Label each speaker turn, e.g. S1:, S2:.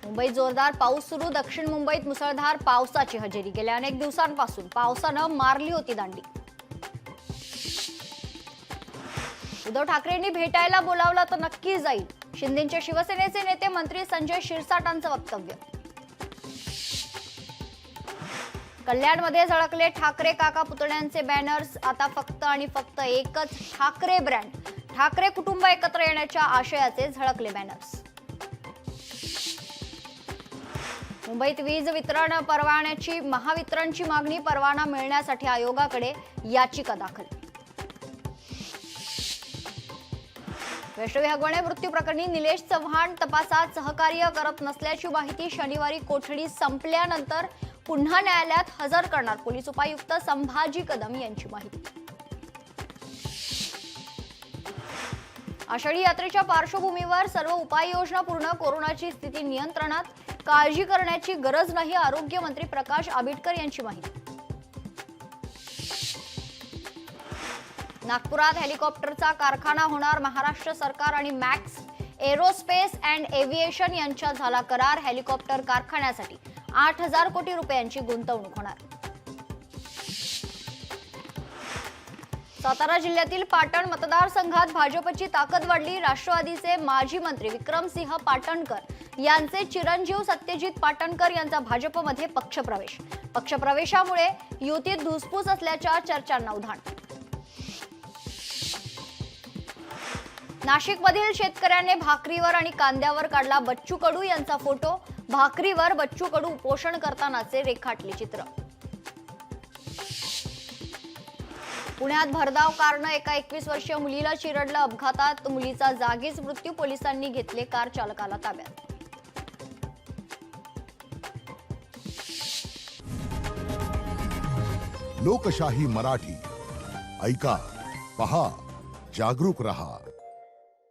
S1: मुंबईत जोरदार पाऊस सुरू. दक्षिण मुंबईत मुसळधार पावसाची हजेरी. गेल्या अनेक दिवसांपासून पावसानं मारली होती दांडी. उद्धव ठाकरेंनी भेटायला बोलावलं तर नक्की जाईल. शिंदेचे शिवसेनेचे नेते मंत्री संजय शिरसाटांचं वक्तव्य. कल्याणमध्ये झळकले ठाकरे काका पुतण्यांचे बॅनर्स. आता फक्त आणि फक्त एकच ठाकरे ब्रँड. ठाकरे कुटुंब एकत्र येण्याच्या आशयाचे झळकले बॅनर्स. मुंबईत वीज वितरण परवान्याची महावितरणची मागणी. परवाना मिळण्यासाठी आयोगाकडे याचिका दाखल. वैष्णवी हगवणे मृत्यू प्रकरणी निलेश चव्हाण तपासात सहकार्य करत नसल्याची माहिती. शनिवारी कोठडी संपल्यानंतर पुन्हा न्यायालयात हजर करणार. पोलीस उपायुक्त संभाजी कदम यांची माहिती. आषाढी यात्रेच्या पार्श्वभूमीवर सर्व उपाययोजना पूर्ण. कोरोनाची स्थिती नियंत्रणात. काळजी करण्याची गरज नाही. आरोग्य मंत्री प्रकाश आंबेडकर यांची माहिती. नागपुरात हेलिकॉप्टरचा कारखाना होणार. महाराष्ट्र सरकार आणि मॅक्स एरोस्पेस अँड एव्हिएशन यांच्यात झाला करार. हेलिकॉप्टर कारखान्यासाठी 8,000 कोटी रुपयांची गुंतवणूक होणार. सातारा जिल्ह्यातील पाटण मतदारसंघात भाजपची ताकद वाढली. राष्ट्रवादीचे माजी मंत्री विक्रमसिंह पाटणकर यांचे चिरंजीव सत्यजित पाटणकर यांचा भाजपमध्ये पक्षप्रवेश. पक्षप्रवेशामुळे युतीत धुसफूस असल्याच्या चर्चांना उधाण. नाशिकमधील शेतकऱ्यांनी भाकरीवर आणि कांद्यावर काढला बच्चू कडू यांचा फोटो. भाकरीवर बच्चू कडू उपोषण करतानाचे रेखाटले चित्र. पुण्यात भरधाव कारनं एका 21 वर्षीय मुलीला चिरडलं. अपघातात मुलीचा जागीच मृत्यू. पोलिसांनी घेतले कार चालकाला ताब्यात.
S2: लोकशाही मराठी ऐका, पहा, जागरूक रहा.